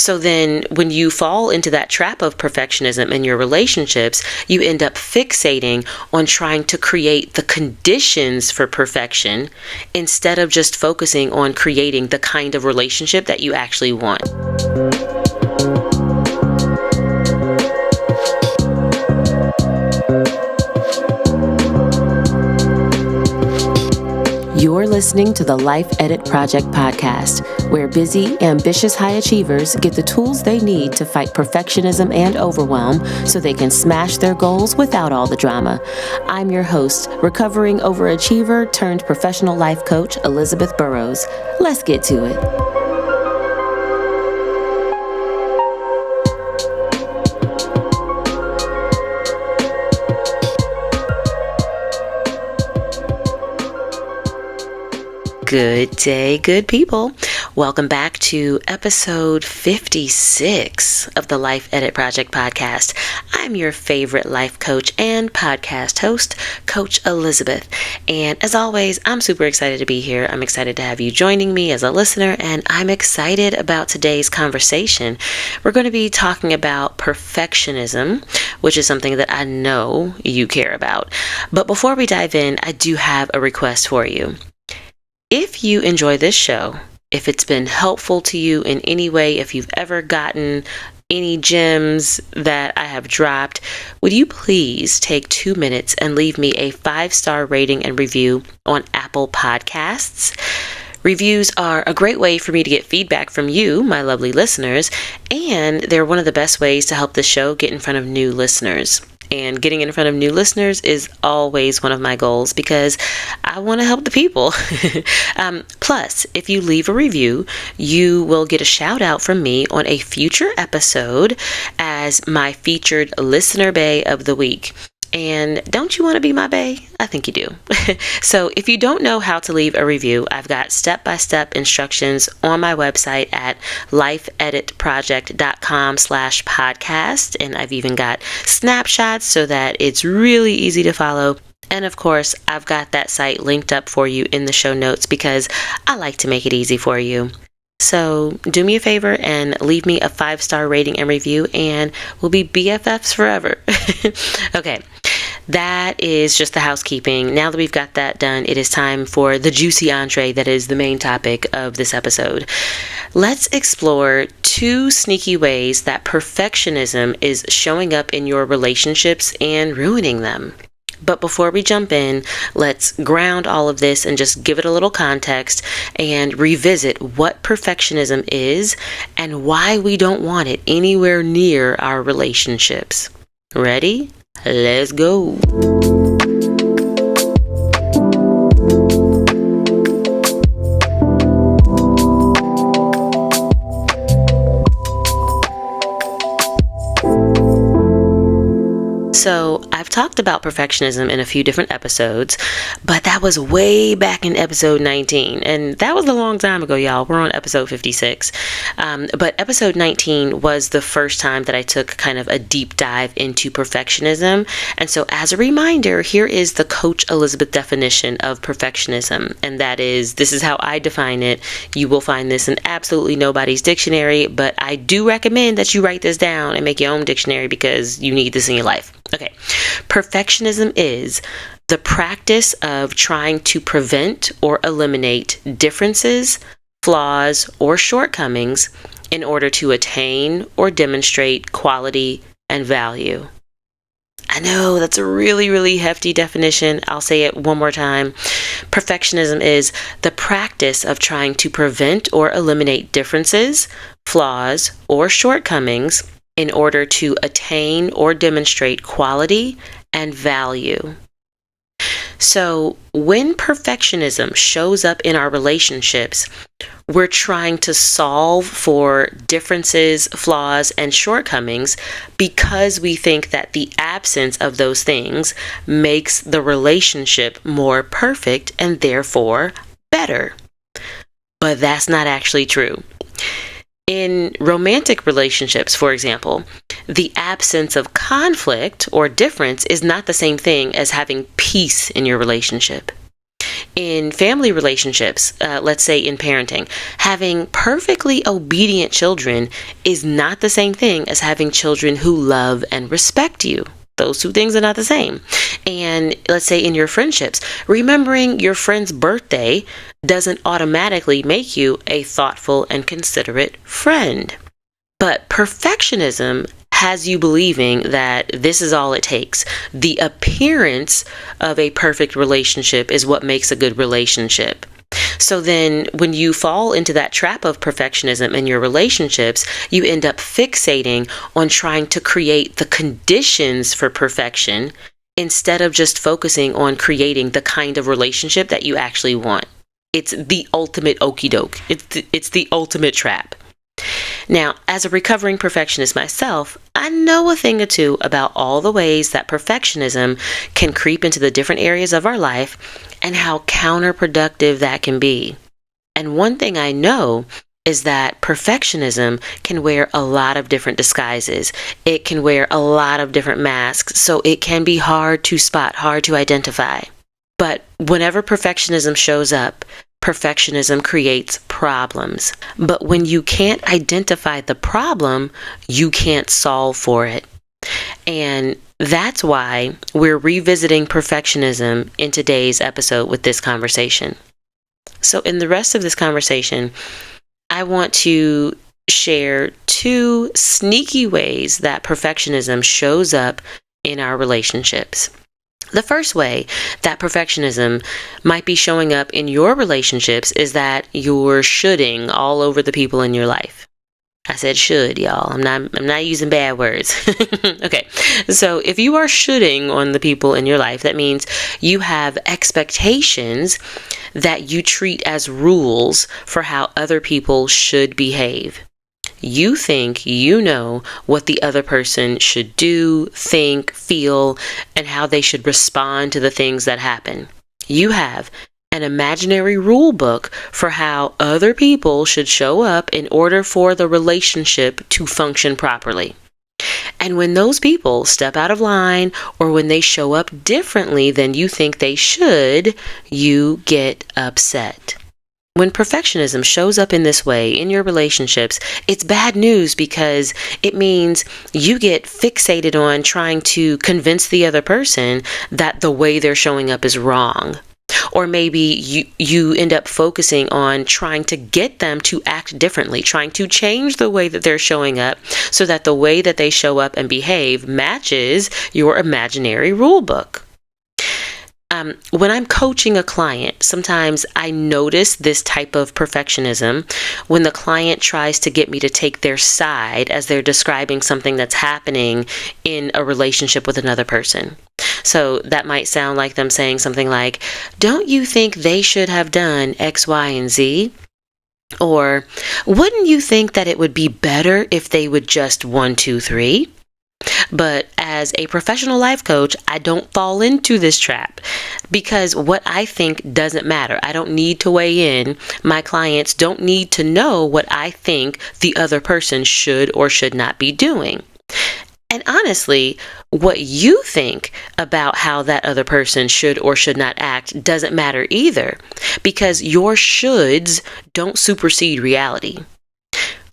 So then when you fall into that trap of perfectionism in your relationships, you end up fixating on trying to create the conditions for perfection instead of just focusing on creating the kind of relationship that you actually want. You're listening to the Life Edit Project podcast, where busy, ambitious high achievers get the tools they need to fight perfectionism and overwhelm so they can smash their goals without all the drama. I'm your host, recovering overachiever turned professional life coach, Elizabeth Burrows. Let's get to it. Good day, good people. Welcome back to episode 56 of the Life Edit Project podcast. I'm your favorite life coach and podcast host, Coach Elizabeth. And as always, I'm super excited to be here. I'm excited to have you joining me as a listener, and I'm excited about today's conversation. We're going to be talking about perfectionism, which is something that I know you care about. But before we dive in, I do have a request for you. If you enjoy this show, if it's been helpful to you in any way, if you've ever gotten any gems that I have dropped, would you please take 2 minutes and leave me a 5-star rating and review on Apple Podcasts? Reviews are a great way for me to get feedback from you, my lovely listeners, and they're one of the best ways to help the show get in front of new listeners. And getting in front of new listeners is always one of my goals because I want to help the people. Plus, if you leave a review, you will get a shout out from me on a future episode as my featured listener bae of the week. And don't you want to be my bae? I think you do. So if you don't know how to leave a review, I've got step-by-step instructions on my website at lifeeditproject.com/podcast. And I've even got snapshots so that it's really easy to follow. And of course, I've got that site linked up for you in the show notes because I like to make it easy for you. So do me a favor and leave me a 5-star rating and review, and we'll be BFFs forever. Okay, that is just the housekeeping. Now that we've got that done, it is time for the juicy entree that is the main topic of this episode. Let's explore 2 sneaky ways that perfectionism is showing up in your relationships and ruining them. But before we jump in, let's ground all of this and just give it a little context and revisit what perfectionism is and why we don't want it anywhere near our relationships. Ready? Let's go. So I've talked about perfectionism in a few different episodes, but that was way back in episode 19. And that was a long time ago, y'all. We're on episode 56. But episode 19 was the first time that I took kind of a deep dive into perfectionism. And so as a reminder, here is the Coach Elizabeth definition of perfectionism. And that is, this is how I define it. You will find this in absolutely nobody's dictionary, but I do recommend that you write this down and make your own dictionary because you need this in your life. Okay, perfectionism is the practice of trying to prevent or eliminate differences, flaws, or shortcomings in order to attain or demonstrate quality and value. I know that's a really, really hefty definition. I'll say it one more time. Perfectionism is the practice of trying to prevent or eliminate differences, flaws, or shortcomings in order to attain or demonstrate quality and value. So when perfectionism shows up in our relationships, we're trying to solve for differences, flaws, and shortcomings because we think that the absence of those things makes the relationship more perfect and therefore better. But that's not actually true. In romantic relationships, for example, the absence of conflict or difference is not the same thing as having peace in your relationship. In family relationships, let's say in parenting, having perfectly obedient children is not the same thing as having children who love and respect you. Those two things are not the same. And let's say in your friendships, remembering your friend's birthday doesn't automatically make you a thoughtful and considerate friend. But perfectionism has you believing that this is all it takes. The appearance of a perfect relationship is what makes a good relationship. So then when you fall into that trap of perfectionism in your relationships, you end up fixating on trying to create the conditions for perfection instead of just focusing on creating the kind of relationship that you actually want. It's the ultimate okie doke. It's the ultimate trap. Now, as a recovering perfectionist myself, I know a thing or two about all the ways that perfectionism can creep into the different areas of our life and how counterproductive that can be. And one thing I know is that perfectionism can wear a lot of different disguises. It can wear a lot of different masks, so it can be hard to spot, hard to identify. But whenever perfectionism shows up, perfectionism creates problems. But when you can't identify the problem, you can't solve for it. And that's why we're revisiting perfectionism in today's episode with this conversation. So in the rest of this conversation, I want to share 2 sneaky ways that perfectionism shows up in our relationships. The first way that perfectionism might be showing up in your relationships is that you're shoulding all over the people in your life. I said should, y'all. I'm not using bad words. Okay. So if you are shoulding on the people in your life, that means you have expectations that you treat as rules for how other people should behave. You think you know what the other person should do, think, feel, and how they should respond to the things that happen. You have an imaginary rule book for how other people should show up in order for the relationship to function properly. And when those people step out of line or when they show up differently than you think they should, you get upset. When perfectionism shows up in this way in your relationships, it's bad news because it means you get fixated on trying to convince the other person that the way they're showing up is wrong. Or maybe you end up focusing on trying to get them to act differently, trying to change the way that they're showing up so that the way that they show up and behave matches your imaginary rule book. When I'm coaching a client, sometimes I notice this type of perfectionism when the client tries to get me to take their side as they're describing something that's happening in a relationship with another person. So that might sound like them saying something like, "Don't you think they should have done X, Y, and Z?" Or, "Wouldn't you think that it would be better if they would just 1, 2, 3?" But as a professional life coach, I don't fall into this trap because what I think doesn't matter. I don't need to weigh in. My clients don't need to know what I think the other person should or should not be doing. And honestly, what you think about how that other person should or should not act doesn't matter either, because your shoulds don't supersede reality.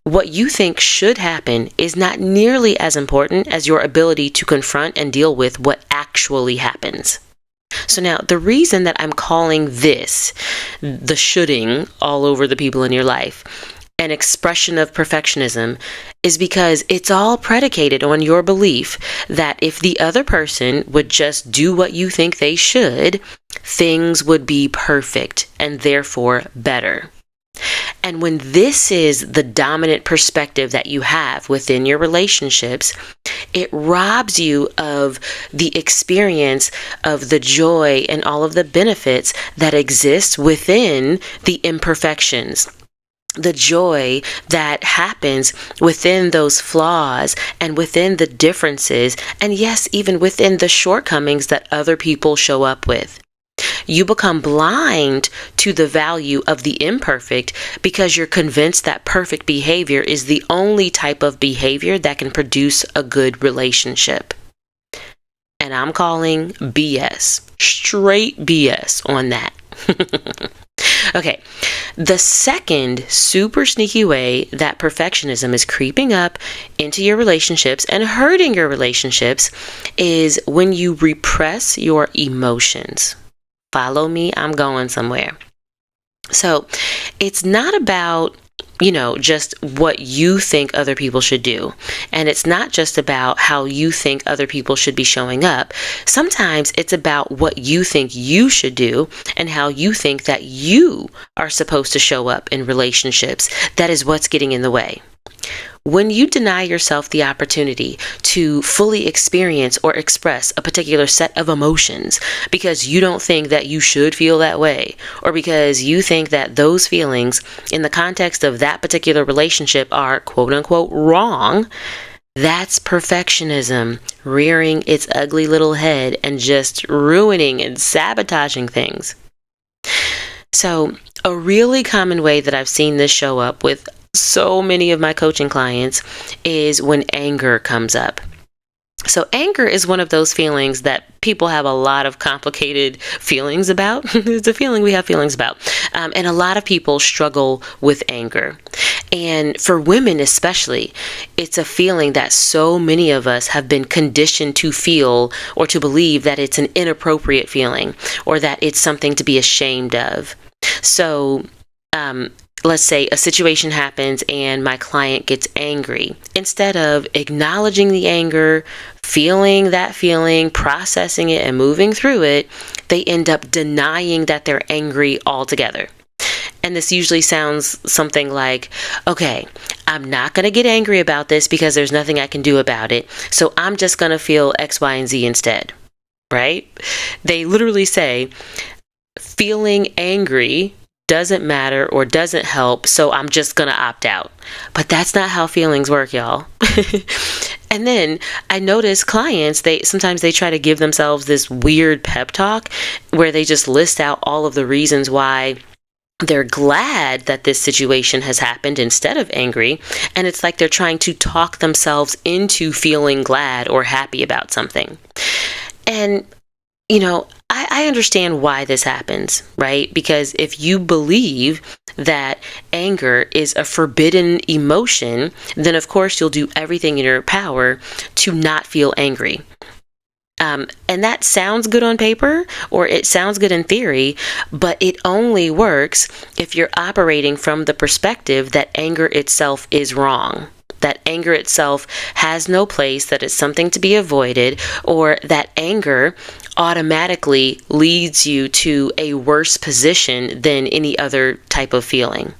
What you think should happen is not nearly as important as your ability to confront and deal with what actually happens. So now, the reason that I'm calling this the shoulding all over the people in your life an expression of perfectionism is because it's all predicated on your belief that if the other person would just do what you think they should, things would be perfect and therefore better. And when this is the dominant perspective that you have within your relationships, it robs you of the experience of the joy and all of the benefits that exist within the imperfections. The joy that happens within those flaws and within the differences, and yes, even within the shortcomings that other people show up with. You become blind to the value of the imperfect because you're convinced that perfect behavior is the only type of behavior that can produce a good relationship. And I'm calling BS, straight BS on that. Okay, the second super sneaky way that perfectionism is creeping up into your relationships and hurting your relationships is when you repress your emotions. Follow me, I'm going somewhere. So it's not about, just what you think other people should do. And it's not just about how you think other people should be showing up. Sometimes it's about what you think you should do and how you think that you are supposed to show up in relationships. That is what's getting in the way. When you deny yourself the opportunity to fully experience or express a particular set of emotions because you don't think that you should feel that way, or because you think that those feelings in the context of that particular relationship are quote unquote wrong, that's perfectionism rearing its ugly little head and just ruining and sabotaging things. So, a really common way that I've seen this show up with so many of my coaching clients is when anger comes up. So anger is one of those feelings that people have a lot of complicated feelings about. It's a feeling we have feelings about. And a lot of people struggle with anger. And for women especially, it's a feeling that so many of us have been conditioned to feel or to believe that it's an inappropriate feeling or that it's something to be ashamed of. So, let's say a situation happens and my client gets angry. Instead of acknowledging the anger, feeling that feeling, processing it, and moving through it, they end up denying that they're angry altogether. And this usually sounds something like, okay, I'm not going to get angry about this because there's nothing I can do about it. So I'm just going to feel X, Y, and Z instead, right? They literally say, feeling angry doesn't matter or doesn't help, so I'm just going to opt out. But that's not how feelings work, y'all. And then I notice clients, sometimes they try to give themselves this weird pep talk where they just list out all of the reasons why they're glad that this situation has happened instead of angry. And it's like they're trying to talk themselves into feeling glad or happy about something. And I understand why this happens, right? Because if you believe that anger is a forbidden emotion, then of course you'll do everything in your power to not feel angry. And that sounds good on paper, or it sounds good in theory, but it only works if you're operating from the perspective that anger itself is wrong. That anger itself has no place, that it's something to be avoided, or that anger automatically leads you to a worse position than any other type of feeling.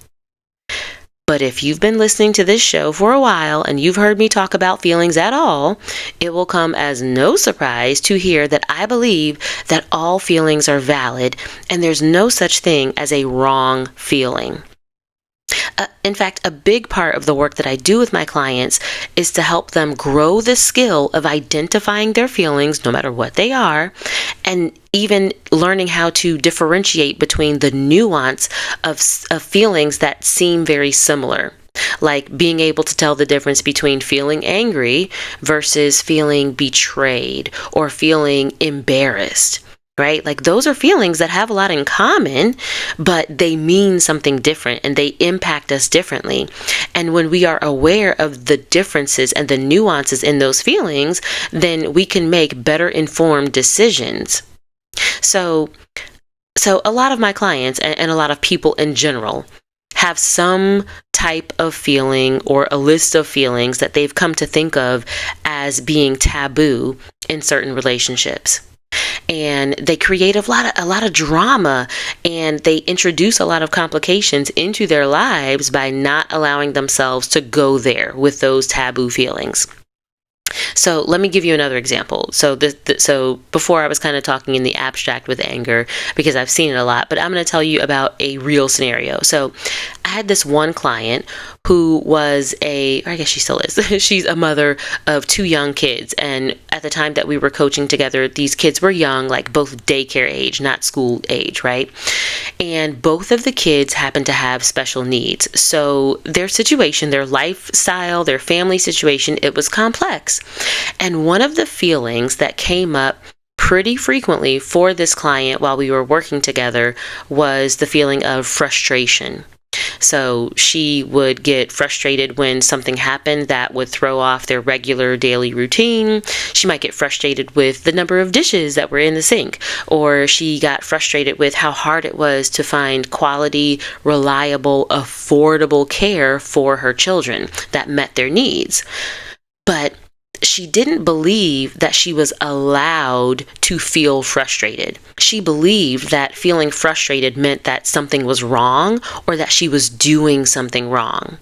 But if you've been listening to this show for a while and you've heard me talk about feelings at all, it will come as no surprise to hear that I believe that all feelings are valid and there's no such thing as a wrong feeling. In fact, a big part of the work that I do with my clients is to help them grow the skill of identifying their feelings, no matter what they are, and even learning how to differentiate between the nuance of feelings that seem very similar. Like being able to tell the difference between feeling angry versus feeling betrayed or feeling embarrassed. Right? Like those are feelings that have a lot in common, but they mean something different and they impact us differently. And when we are aware of the differences and the nuances in those feelings, then we can make better informed decisions. So a lot of my clients and a lot of people in general have some type of feeling or a list of feelings that they've come to think of as being taboo in certain relationships. And they create a lot of drama, and they introduce a lot of complications into their lives by not allowing themselves to go there with those taboo feelings. So let me give you another example. So before I was kind of talking in the abstract with anger because I've seen it a lot, but I'm going to tell you about a real scenario. So I had this one client who was I guess she still is. She's a mother of 2 young kids. And at the time that we were coaching together, these kids were young, like both daycare age, not school age, right? And both of the kids happened to have special needs. So their situation, their lifestyle, their family situation, it was complex. And one of the feelings that came up pretty frequently for this client while we were working together was the feeling of frustration. So she would get frustrated when something happened that would throw off their regular daily routine. She might get frustrated with the number of dishes that were in the sink, or she got frustrated with how hard it was to find quality, reliable, affordable care for her children that met their needs. But she didn't believe that she was allowed to feel frustrated. She believed that feeling frustrated meant that something was wrong or that she was doing something wrong.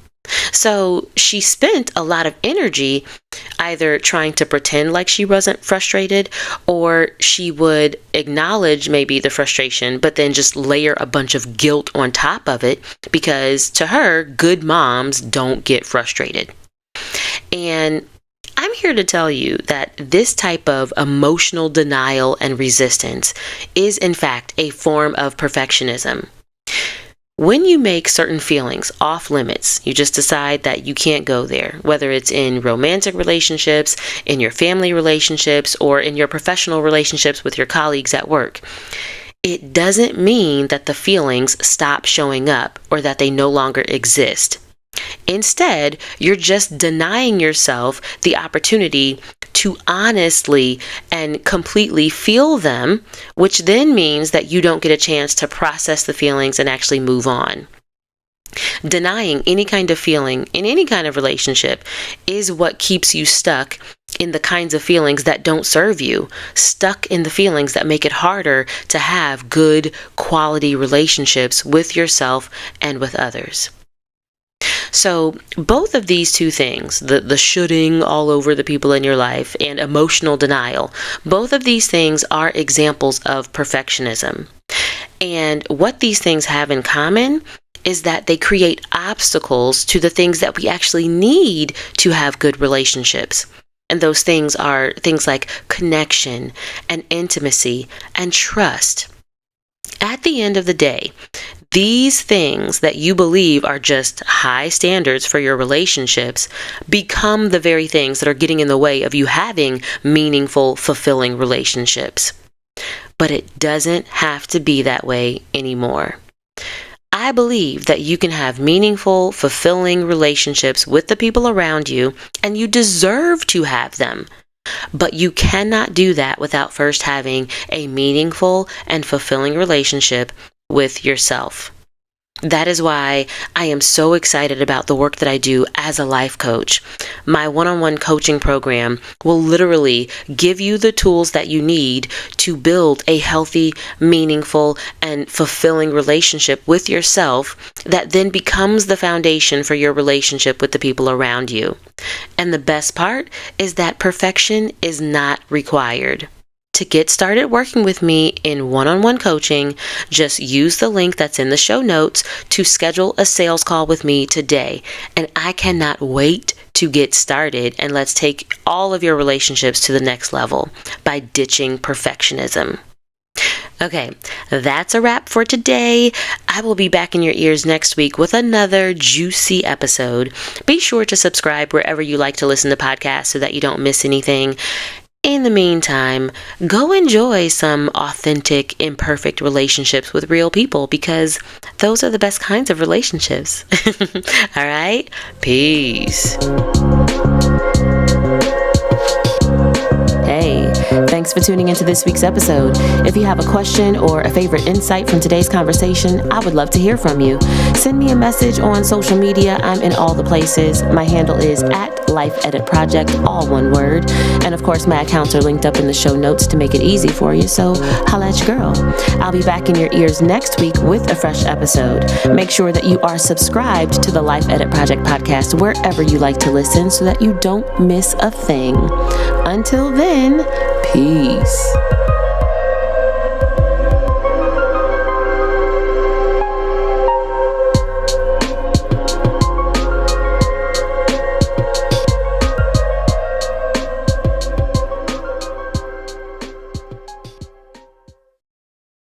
So she spent a lot of energy either trying to pretend like she wasn't frustrated, or she would acknowledge maybe the frustration, but then just layer a bunch of guilt on top of it, because to her, good moms don't get frustrated. And I'm here to tell you that this type of emotional denial and resistance is, in fact, a form of perfectionism. When you make certain feelings off limits, you just decide that you can't go there, whether it's in romantic relationships, in your family relationships, or in your professional relationships with your colleagues at work. It doesn't mean that the feelings stop showing up or that they no longer exist. Instead, you're just denying yourself the opportunity to honestly and completely feel them, which then means that you don't get a chance to process the feelings and actually move on. Denying any kind of feeling in any kind of relationship is what keeps you stuck in the kinds of feelings that don't serve you, stuck in the feelings that make it harder to have good quality relationships with yourself and with others. So both of these two things, the shoulding all over the people in your life and emotional denial, both of these things are examples of perfectionism. And what these things have in common is that they create obstacles to the things that we actually need to have good relationships. And those things are things like connection and intimacy and trust. At the end of the day, these things that you believe are just high standards for your relationships become the very things that are getting in the way of you having meaningful, fulfilling relationships. But it doesn't have to be that way anymore. I believe that you can have meaningful, fulfilling relationships with the people around you, and you deserve to have them. But you cannot do that without first having a meaningful and fulfilling relationship with yourself. That is why I am so excited about the work that I do as a life coach. My one-on-one coaching program will literally give you the tools that you need to build a healthy, meaningful, and fulfilling relationship with yourself that then becomes the foundation for your relationship with the people around you. And the best part is that perfection is not required. To get started working with me in one-on-one coaching, just use the link that's in the show notes to schedule a sales call with me today. And I cannot wait to get started, and let's take all of your relationships to the next level by ditching perfectionism. Okay, that's a wrap for today. I will be back in your ears next week with another juicy episode. Be sure to subscribe wherever you like to listen to podcasts so that you don't miss anything. In the meantime, go enjoy some authentic, imperfect relationships with real people, because those are the best kinds of relationships. All right? Peace. Hey, thanks for tuning into this week's episode. If you have a question or a favorite insight from today's conversation, I would love to hear from you. Send me a message on social media. I'm in all the places. My handle is @LifeEditProject, all one word. And of course, my accounts are linked up in the show notes to make it easy for you. So holla at your girl. I'll be back in your ears next week with a fresh episode. Make sure that you are subscribed to the Life Edit Project podcast wherever you like to listen so that you don't miss a thing. Until then, peace.